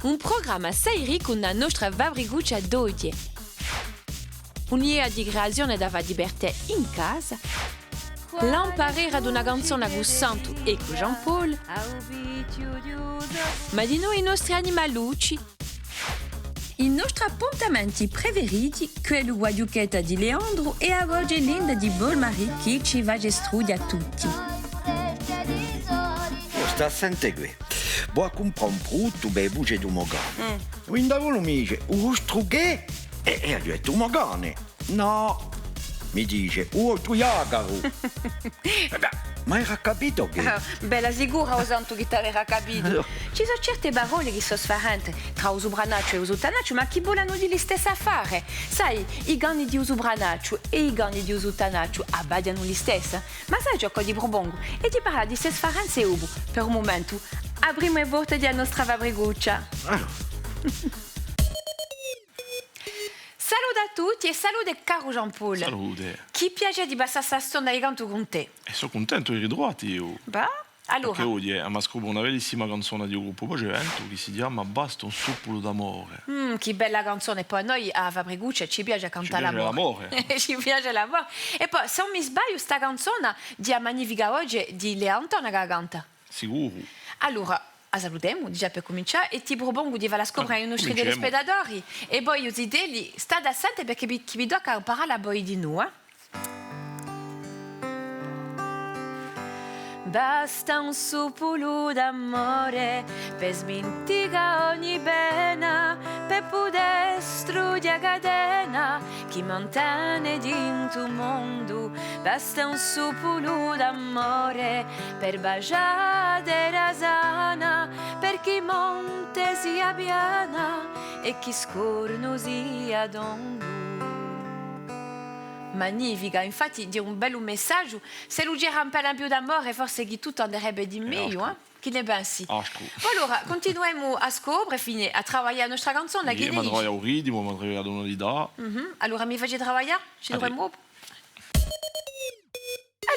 un programma assai ricco nella nostra Vabriguccia d'oggi. Un'idea di creazione dava libertà in casa, l'imparare ad una canzone con Santo e con Jean Paul, ma di noi i nostri animalucci. I nostri appuntamenti preferiti, quello guagliucchetta di Leandro e a voce linda di Bolmarie che ci va a studiare tutti. Sta a sentire qui. Vuoi comprare un prodotto per voce di mogane? Quindi uno mi dice, un strughe? E io ho detto, mogane? No. Mi dice, tu iagaro. Ma era capito che... Bella sicura, ho santo che ti aveva capito. Ci sono certe parole che sono sfarenti tra usubranaccio e usutanaccio, ma che vogliono dire le stesse affari. Sai, i ganni di usubranaccio e i ganni di usutanaccio abbadiano le stesse. Ma sai gioco di probongo e ti parla di stesse differenze ubu. Per un momento, apriamo le porte della nostra Vabriguccia. Saluto a tutti e salute caro Jean Paul. Salute. Chi piace di passare sta stonda di canto con te? E sono contento di ritrovati io. Beh, allora. Perché oggi mi scopro una bellissima canzone di un gruppo precedente che si chiama Basta un suppolo d'amore. Che bella canzone. Poi noi a Vabriguccia ci piace cantare l'amore. Ci piace l'amore. E poi, se non mi sbaglio, sta canzone di Magnifica oggi di Leantona che canta. Sicuro. Allora, salutiamo già per cominciare e ti propongo di fare la scoprire ai nostri cominciamo. telespettatori e poi io ti dico, sta da sante perché vi do a parlare poi di noi. Basta un suppolo d'amore per smenticare ogni pena, per poter studiare catena che mantiene dentro il mondo. Basta un suppolo d'amore per baciare la sana, per chi monte sia piana e chi scorno sia d'ondo. Magnifica, infatti di un bel messaggio. Se lui gira un po' più d'amore, forse che tutto andrebbe di meglio, eh? Che ne pensi? Allora, continuiamo a scoprire, fine a lavorare la nostra canzone. Io mi trovo a ritmo, mi trovo ad un'idea. Allora mi faccio lavorare? Ci dovremmo...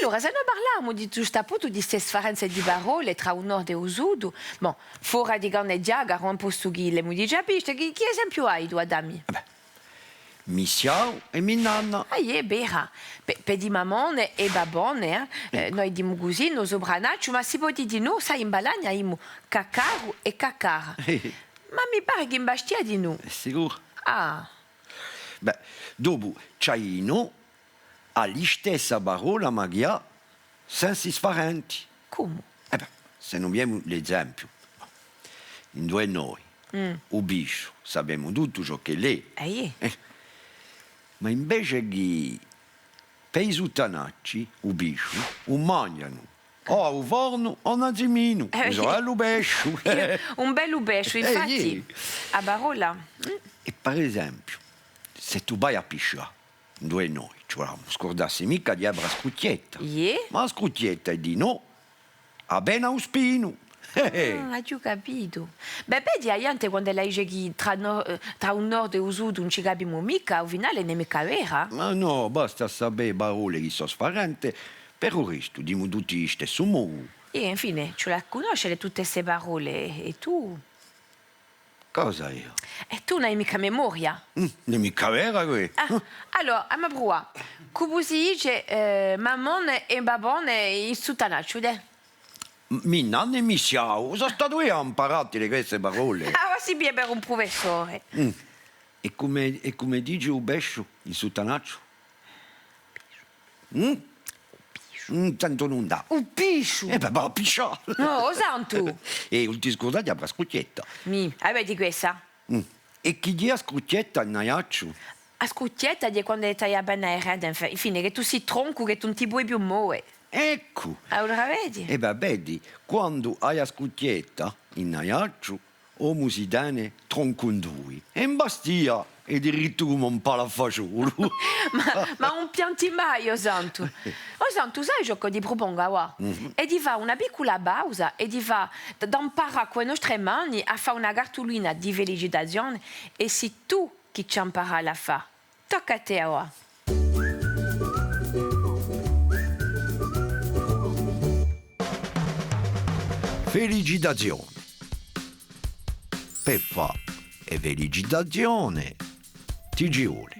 Allora, se noi parliamo di giusto appunto di queste differenze di parole tra un nord e un sud, bon, fuori di grande diagaro, un posto che le mi dice, che esempio hai tu, Adami? Mi siao e mi nanna. Bera. Per di mamone e babone, noi diamo così, noi sobranaccio, ma si può dire noi, sai, in Balagna abbiamo cacaru e cacara. Ma mi pare che in Bastia di noi. Sicuro? Ah. Beh, dopo c'hai no, agli stessa parola, ma che ha sensi differenti. Come? Se non abbiamo l'esempio, in due noi, un biscio, sappiamo tutto ciò che lei. Ma invece che per i suttanacci, un biscio, un mangiano, o a un forno o un azimino, un bescio. Un bel bescio, infatti, a parola. E per esempio, se tu vai a pisciare, due noi, cioè non scordarsi mica di avere la scrucchietta. Ma la scrucchietta è di no, a bene un spino. Hai già capito. Beh, di aiante quando lei dice che tra un nord e un sud non ci capiamo mica, al finale non è mica vera. Ma no, basta sapere parole che sono sfarente, per il resto diamo tutti lo stesso modo. E infine, ce la conosci tutte queste parole, e tu? Cosa io? E tu non hai mica memoria. Non è mica vera questa. Allora, a me brua, come si dice mammone e babone in suttanaccio, Mi nanna e mi siao, sono stato io a imparare queste parole. Ah, si bene per un professore. E come dice un bescio, il suttanaccio? Tanto non dà. Un piscio? Va a pisciare. No, santo. E non ti scordate la scrucchietta. Vedi questa? E chi dia scrucchietta in aiaccio? A scrucchietta di quando stai a bene infine, che tu sei tronco, che tu non ti puoi più muovere. Ecco. Allora vedi? E vedi, quando hai la scrucchietta in aiaccio, o si tiene tronco in due. E in Bastia e addirittura un palafacciolo. ma un piantimaio, santo. Santo, sai ciò che ti propongo, wa? E di fare una piccola pausa e di fare da imparare con le nostre mani a fare una cartolina di felicitazione e se tu che ci impari a fare. Tocca a te, wa. Felicitazioni. per fare felicitazione ti ci vuole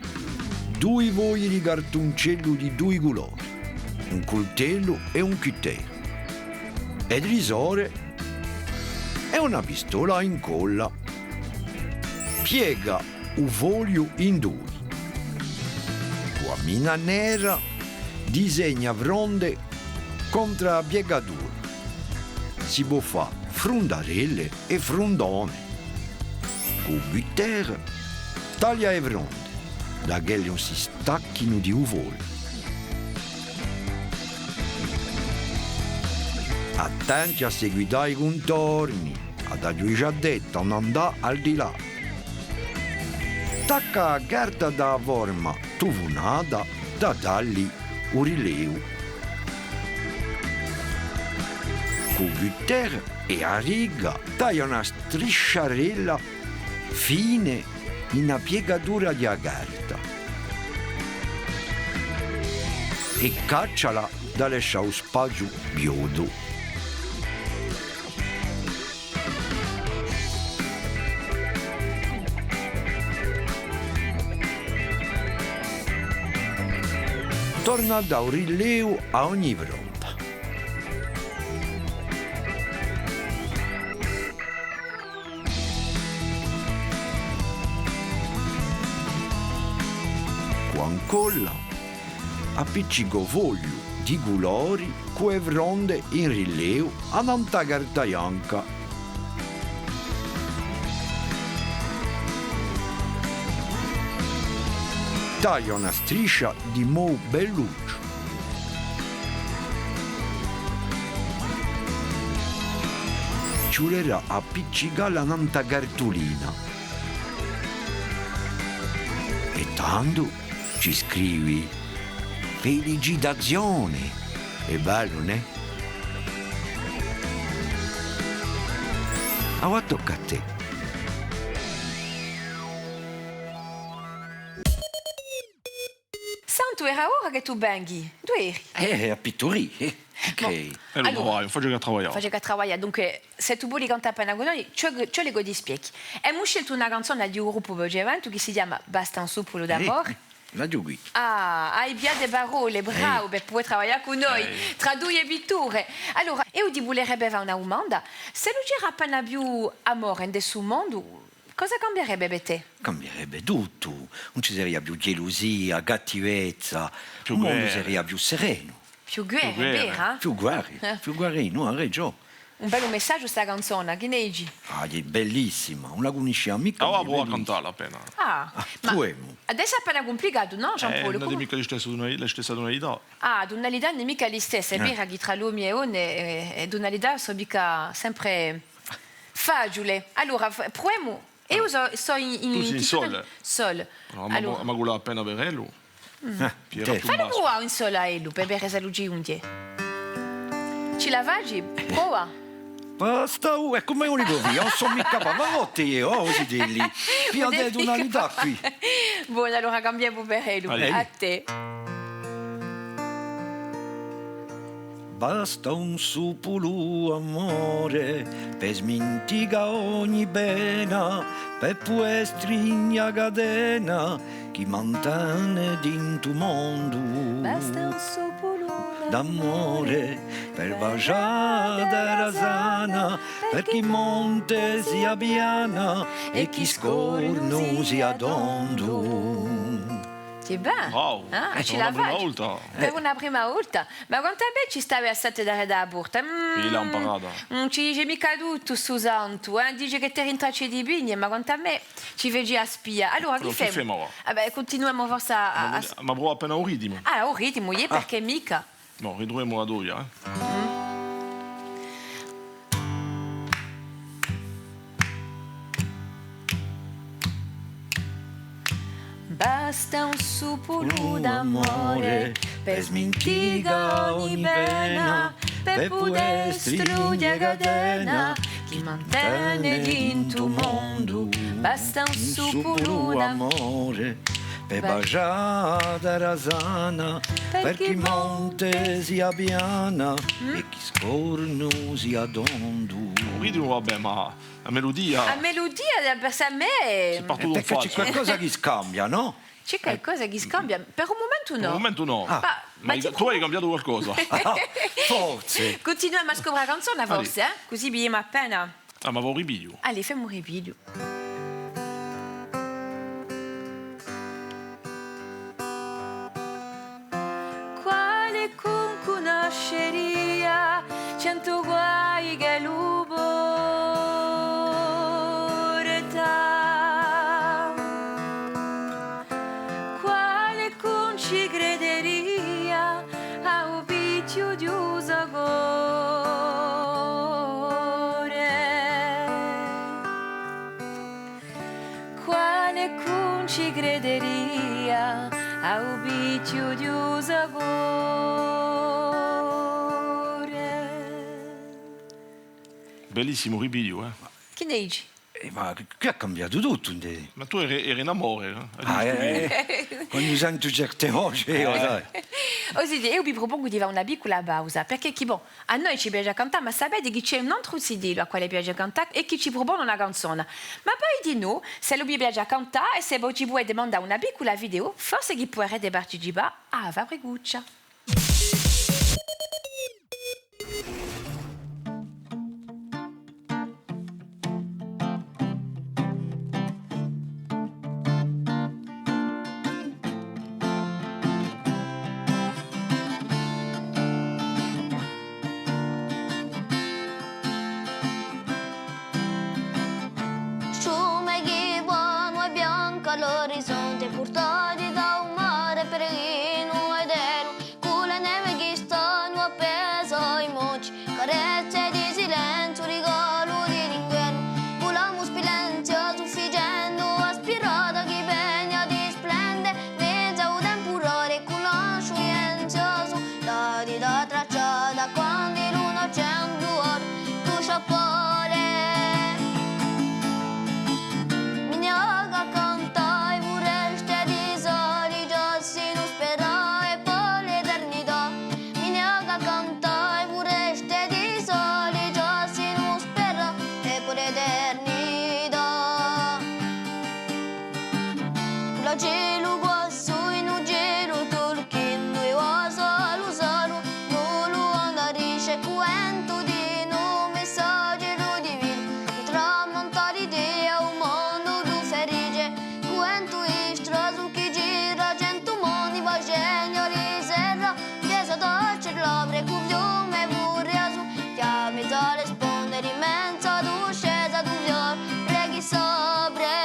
2 fogli di cartoncello di 2 colori, un coltello e un cucchiaio, e il risore e una pistola in colla. Piega un foglio in 2, con la mina nera disegna fronde contro la piegatura. Si può fare frondarelle e frondone. Con butter taglia le fronde, da che non si stacchino di un foglio. Attenti a seguitare i contorni, ad aggiungere non andare al di là. Tacca la carta da forma tufonata da dargli un rilievo. Con butter e a riga taglia una strisciarella fine in una piegatura di carta e cacciala da lasciare spazio biodo. Torna da un rilievo a ogni fronte. Con colla appiccico foglio di colori con le fronde in rilievo ad anta carta bianca. Taglia una striscia di mo belluccio. Ci vorrà appiccicarla a una cartolina. E tanto ci scrivi felicitazione. È bello, ne? Ora tocca a te. Santo, era ora che tu venghi. Dove eri? A pitturì. Ok. Allora, faccio che lavorare. Faccio che lavorare. Dunque, se tu vuoi cantare per una canzone, ce le go di spieghi. Abbiamo scelto una canzone di un gruppo evento che si chiama Basta un sopolo d'amore. La giughi. Ah, hai bien des parole, bravo, per poter lavorare con noi, tradurre e pitture. Allora, io ti volerebbe fare una domanda. Se non c'era appena più amore in questo mondo, cosa cambierebbe per te? Cambierebbe tutto. Non ci sarebbe più gelosia, cattivezza. Il mondo sarebbe più sereno. Più guerra, è vero? Più guarino, ha ragione. Un bel messaggio questa canzone, che ne dici? Ah, è bellissima, non la conosciamo mica. Allora può cantarla appena. Ma adesso è appena complicato, no Giampaolo? Non è mica la stessa tonalità. Ah, tonalità non è mica la stessa, è vero che tra l'uomo e donne e tonalità sono mica sempre facile. Allora, proviamo. Io sto in sol. Sol. Allora. Ma quella appena berello. Fallo provare in sol a Elu, per bere se lo giunge. Ci lavaggi? Prova. Basta, è come un dico io, non sono mica pavarotti io, così dirli. Piante tonalità qui. Buono, allora cambiamo per Elu. A te. Basta un supolo amore per smentica ogni pena, per puoi stringere catena che mantiene in tuo mondo. Basta un supolo d'amore per baciare la sana, per chi monte sia piana e chi scorno sia tondo. Che bello! Wow, ci la fai per una prima volta. Ma quanto bene ci stavi a sette da porta? L'ha imparata. Non ci dice mica tutto, Susanto. Dice che ti rintracci di bigne, ma quanto a me ci vedi a spia. Allora, che fai? Continuiamo forse a... Ma provo appena un ritmo. Ah, un ritmo, perché mica? No, ridurremo la doia, Basta un supolo d'amore per smentigare ogni pena, per poter stringere catena che mantiene in tuo mondo. Basta un supolo d'amore per baciare la sana, per chi monte sia piana e chi fornosi adondo. Il ritmo vabbè, ma la melodia... La melodia, per a me... Parto d'un Perché c'è faccio. qualcosa che scambia, no? C'è qualcosa che scambia? Per un momento Per no. il momento no. Ma Tu hai cambiato qualcosa. Forse. Continuiamo a scoprire la canzone forse, eh? Così vediamo appena. Ah, ma avevo ripiglio. Allez, fais-moi un ripiglio. Quale conosceria 100 guai che lupo retà. Quale ci crederia a un picchio di usagore. Quale ci crederia a un picchio di usagore. Bellissimo ripiglio, eh. Che ne dici? Ma qui ha cambiato tutto. Ma tu eri in amore, Quando sento certe voci, io sai. Io vi propongo di fare una piccola pausa, perché a noi ci piace cantare, ma sapete che c'è un altro CD a quale piace cantare e che ci propone una canzone. Ma poi di noi, se vi piace cantare e se voi ci volete mandare una piccola video, forse che potrete partecipare a Vareguccia. All'orizzonte portati da un mare peregrino ed ero con le neve che stanno appese ai monti, carezze di silenzio, regalo di l'inverno, volamo spilenzio sufficiendo aspirata che pegna di splende, mezza un temporale con la scienza su, da tracciata quando l'uno c'è un blu, tu sciappare. Gelo guasso in un gelo turchino e osa lo saro non lo andarisce quento di no messaggero divino tramontare di un mondo du felice quento istraso che gira cento mondi va genio riserva chiesa dolce l'opre cuvio me vorreaso chiami da rispondere immensa discesa du vior preghi sobre.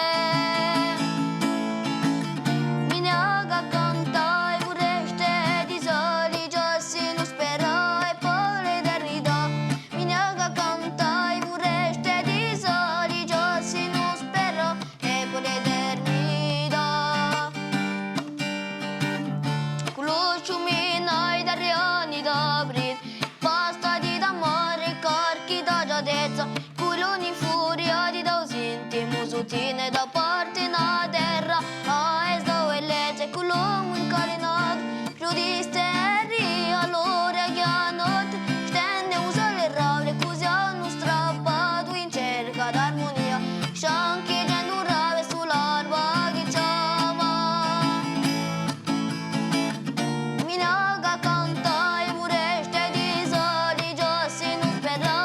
Culoni furiati da usinti, musutine da parte na terra, a esda e legge, culomo incarinato, più di steri, allora che a notte, stende usa le raure, così hanno strappato in cerca d'armonia, scianchi gendo rave sull'arba che chiama. Minaga canta e vorreste di soli, già si non spera.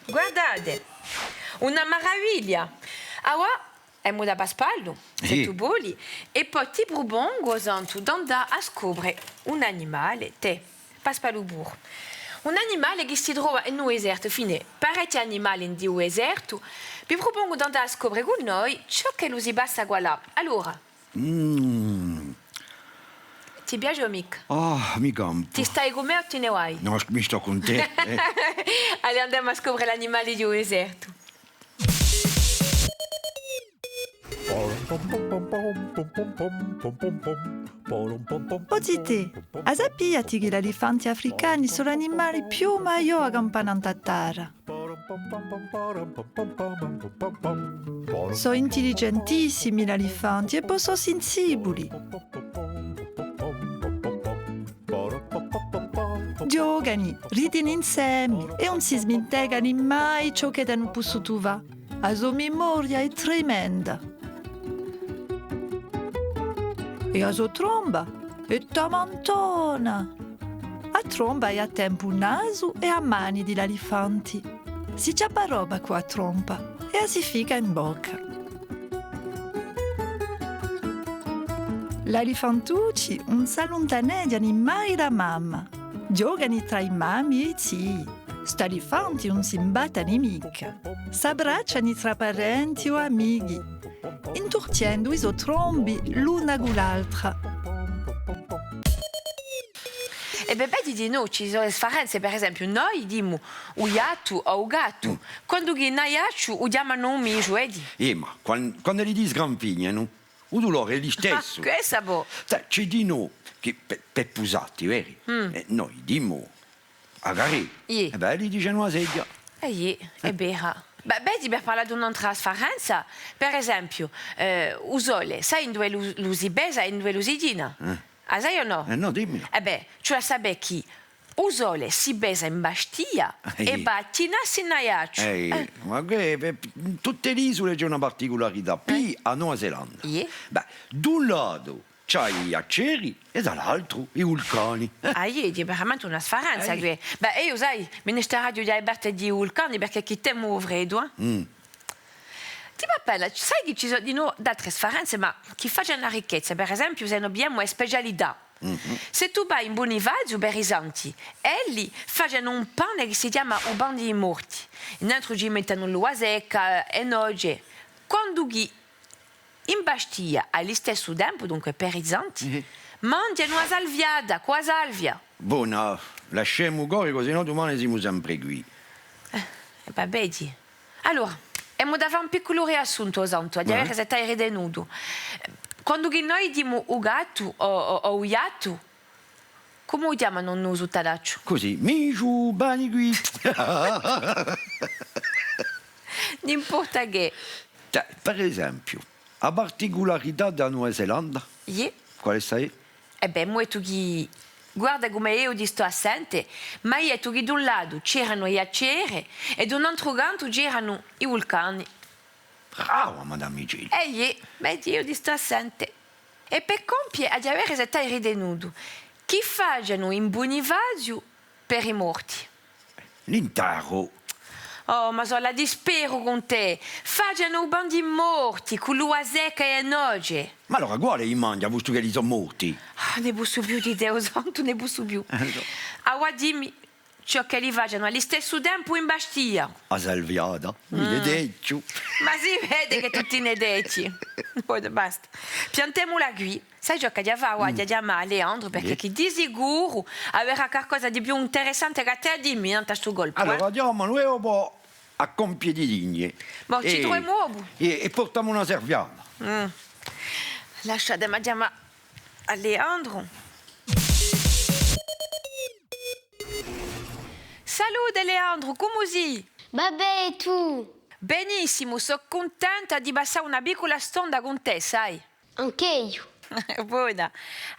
Guardate, una meraviglia. Allora, abbiamo da Paspallo, se tu vuoi, e poi ti propongo di andare a scoprire un animale, Paspallo Burro. Un animale che si trova in un deserto, fine, parecchi animali in un deserto, vi propongo di andare a scoprire con noi ciò che lo si basta qua là. Allora? ti piace o mica? Oh, mi campo. Ti stai con me o te ne vai? No, mi sto con te. Allora andiamo a scoprire gli animali di un deserto. Ozite, a sappiati che gli elefanti africani sono gli animali più maggiori che campanano a terra. Sono intelligentissimi gli elefanti e poi sono sensibili. Giocano, ridono insieme e non si smentegano mai ciò che hanno potuto fare. La sua memoria è tremenda. E la sua tromba è tamantona. La tromba è a tempo un naso e a mani di elefanti. Si ciappa roba con la tromba e la si fica in bocca. L'elefantucci non si allontanano mai da mamma. Giocano tra i mammi e i zii. Sta elefanti non si imbattono mica. S'abbracciano tra parenti o amici, intortiendo i suoi trombi l'una con l'altra. E beh, di noi ci sono le differenze, per esempio, noi diciamo o gatto o gatto. Quando che noi o chiamano un micio, Ma quando li disgranpignano, il dolore è lo stesso. Questo è buono. Ci dicono che per pusati, vero? Noi diciamo a gare. E beh, li dicono a sedia. È vero. Beh, per parlare di un'altra differenza, per esempio, il sole, sai in due lusi besa e in due lusi dina? Sai o no? No, dimmi. Cioè sapere che il sole si besa in Bastia e battina si naiaccio. Ma che in tutte le isole c'è una particolarità, qui a Nuova Zelanda. Beh, da un lato c'è i ghiaccieri e dall'altro i vulcani. È veramente una differenza. Beh, io sai, mi ne sto radio di Alberto di vulcani perché chi te muove freddo. Ti appella, sai che ci sono di noi altre differenze, ma chi fa una ricchezza, per esempio, se abbiamo una specialità. Se tu vai in Bonifacio, per esempio, elli fanno un pane che si chiama il pan dei morti. In altro ci mettono l'uva secca e noce. Quando in Bastia, allo stesso tempo, dunque per esempio, mangiano una salviata, qua salvia. Buona, lasciamo correre così no domani siamo sempre qui. Va vedi. Allora, abbiamo da fare un piccolo riassunto, Santo, a dire che se stai ridenuto. Quando noi diciamo o gatto o o gatto, come lo chiamano noi su Tadaccio? Così, micio, bani qui. Non importa che. Per esempio, la particolarità della Nuova Zelanda, quale sai? Molto che guarda come io ti sto assente, ma io che da un lato c'erano i ghiaccieri e da un altro canto c'erano i vulcani. Brava, Madame Gilles. Io ti sto assente. E per compiere a avere se stai ridenuto, chi fanno in Bonifacio per i morti? L'intero. Oh, ma sono la dispero con te. Fanno i bandi morti con l'uva secca e noce. Ma allora, quale li mangia, visto che li sono morti? Ne posso più di Dio santo, ne posso più. Allora dimmi ciò che li fanno allo stesso tempo in Bastia. A salviata, mi detto. Ma si vede che tutti ne dici. Basta. Piantiamola qui. Sai ciò che ti chiama a Leandro, perché chi di sicuro avrà qualcosa di più interessante che te dimmi in questo colpo. Allora, andiamo noi un po' a compie di ligne. Ma ci troviamo. E portiamo una serviata. Lasciate, ma andiamo a Leandro. Salute Leandro, come sei? Vabbè, e tu? Benissimo, sono contenta di passare una piccola stonda con te, sai? Anche io. Buona.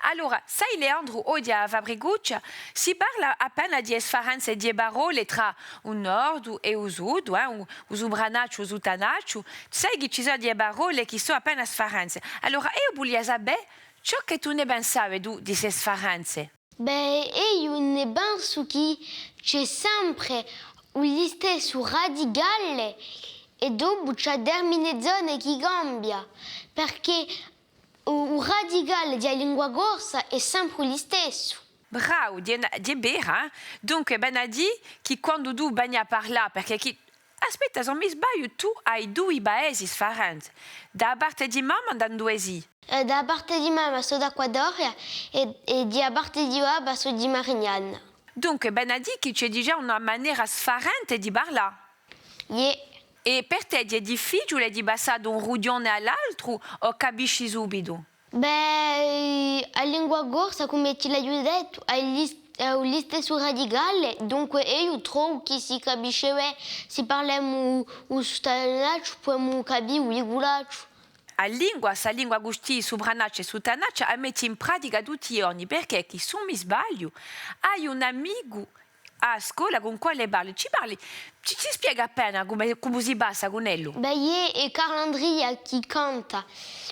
Allora, sai Leandro, oggi a Fabriguccia si parla appena di differenze di parole tra il nord e il sud, il branaccio e il tanaccio. Sai che ci sono delle parole che sono appena differenze. Allora, io voglio sapere ciò che tu ne pensavi di queste differenze. Beh, io ne penso che c'è sempre gli stessi radicale e dopo c'è termine zone che cambia, perché il radicale della lingua corsa è sempre lo stesso. Bravo, di vero. Dunque, ben a dire che quando tu vai a parlare, perché aspetta, se mi sbaglio, tu hai 2 paesi differenti. Da parte di mamma da dove sei? Da parte di mamma sono da Ecuadoria e da parte di papà sono di Marignane. Dunque, ben a dire che c'è già una maniera differente di parlare. Yeah. E per te è difficile di passare da un rudione all'altro o capisci subito? Beh, a lingua corsa, come ti l'ho detto, è l'istesso radicale, dunque io trovo che si capisce, se parliamo un sostanaccio, possiamo capire un regolaccio. Sa lingua gusti su branaccia e su tanaccia a metti in pratica tutti i giorni, perché che se mi sbaglio hai un amico a scuola con quale parli, ci spiega appena come si passa con lui? Beh, io e Carlo Andrea che canta.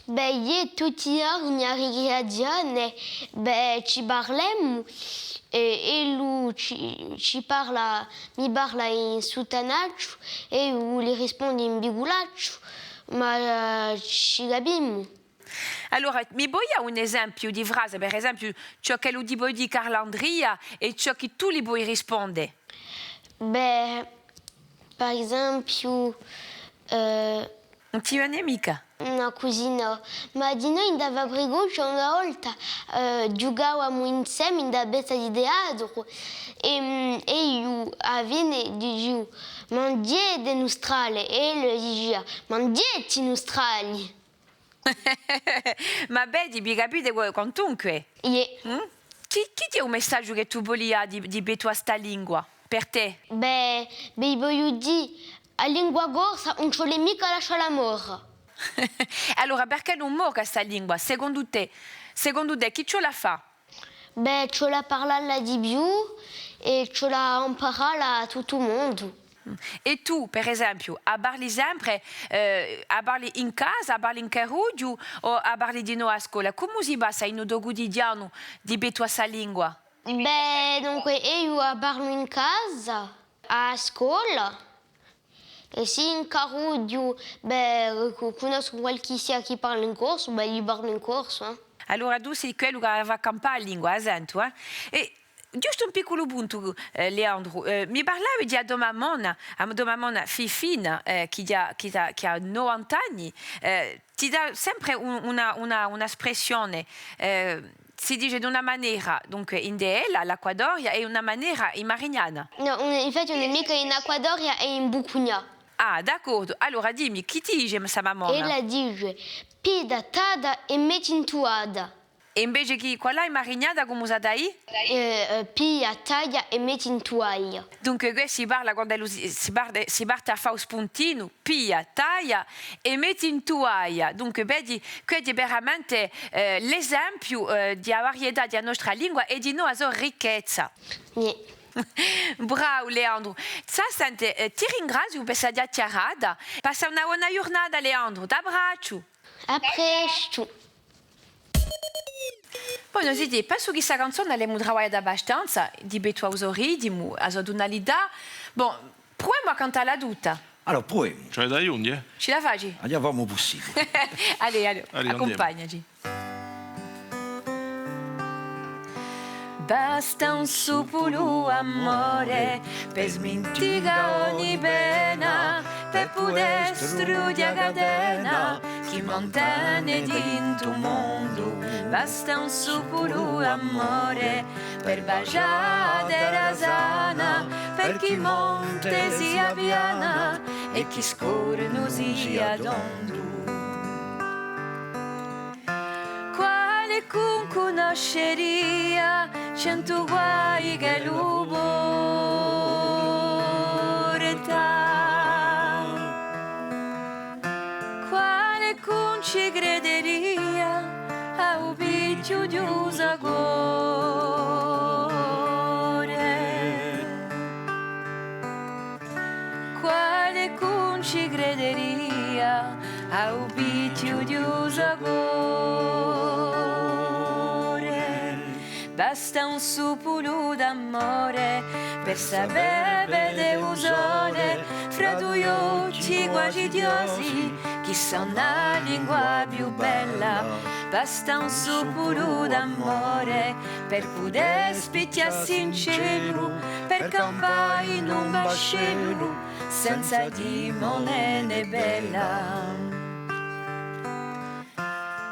Beh, io tutti i giorni a ricreazione, ci parliamo e lui mi parla in sotanaccio e io gli rispondo in bigulaccio, ma ci capiamo. Allora, mi vuoi un esempio di frase, per esempio, ciò che lui vuoi di Carlo Andrea e ciò che tu gli vuoi rispondere? Beh, per esempio, Non ti viene mica? una cosina, ma di noi andava a Brigoccia una volta, giocavamo insieme in betta di teatro e io a Viene dicevo, mangiate in Australia e lui diceva, mangiate in Australia. Ma vedi, mi capite quantunque? Yeah. Chi ti è un messaggio che tu volevi di tua sta lingua, per te? Beh, voglio dire, a lingua corsa non ci vuole mica lasciare l'amore. Allora, perché non muore questa lingua? Secondo te, chi ce la fa? Beh, ci la parlare di più e ci la imparare a tutto il mondo. E tu, per esempio, parli sempre, parli in casa, parli in carruggio o parli di noi a scuola? Come si passa in un quotidiano di tua lingua? Beh, dunque io parlo in casa, a scuola. E se in carruggio, conosco qualche sia che parla in corso, gli parlo in corso. Allora tu sei quello che va a campare la lingua, sento, eh? E giusto un piccolo punto, Leandro, mi parlavi di tua mamma Fifina, che ha 90 anni, ti dà sempre un'espressione, si dice di una maniera, dunque in DL, all'Equadoria, e una maniera in Marignana. No, infatti non è mica in Ecuadoria e in Bucugna. Ah, d'accordo. Allora dimmi, chi ti dice questa mamma? Ella dice, pida, tada e metti in tuada. E invece chi qua là in Marignana come usa dai? Pia, taglia e metti in toaglia. Dunque qui si parla quando si parte a fare un spuntino, pia, taglia e metti in toaglia. Dunque vedi, questo è veramente l'esempio di varietà della nostra lingua e di nostra ricchezza. Yeah. Bravo Leandro. Senti, ti ringrazio per questa chiacchierata. Passa una buona giornata Leandro, t'abbraccio. A presto. Poi non si dice, penso che questa canzone l'abbiamo lavorato abbastanza, di tua ridimo, a sua tonalità. Bon, proviamo a cantarla tutta. Allora, proviamo. Cioè dai unghie? Ce la fai? Andiamo possibile. Allez, andiamo. accompagnaci. Basta un supolo amore per smentigare ogni pena, per poter studiare catena che mantiene dentro il mondo. Basta un supolo amore per baciare la sana, per chi monte sia piana e chi scorre non sia tondo. Con conosceria 100 guai che lo porta, quale con ci crederia a un picchio di usagore, quale con ci crederia a un picchio di usagore. Basta un supolo d'amore per sapere de usare fra due occhi quasi diosi chi sa una lingua più bella. Basta un supolo d'amore per poter spicciarsi in cielo, per campare in un vascello senza di non è bella.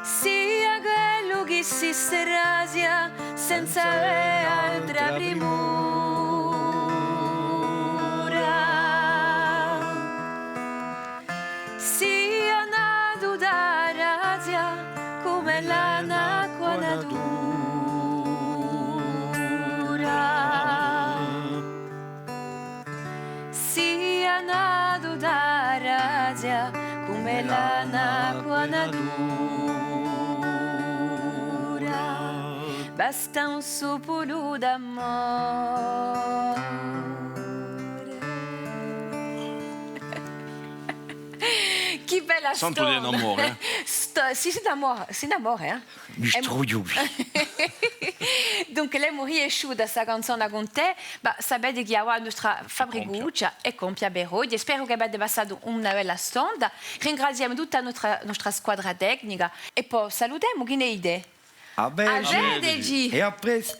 Sia quello che si strazia senza altra primura. Sia nato da razia come l'anacqua natura. Sia nato da razia come l'anacqua natura. Basta un soffio d'amore. Che bella Santo di storia! amore. Sì, c'est d'amore, hein? Mi struiui. Donc, lei morì da questa canzone con te, ma sapete che la nostra fabbricuccia è compia Berodi. Spero che abbiate passato una bella stonda. Ringraziamo tutta la nostra squadra tecnica e poi salutiamo chi ne idee. A A vederci! e a presto.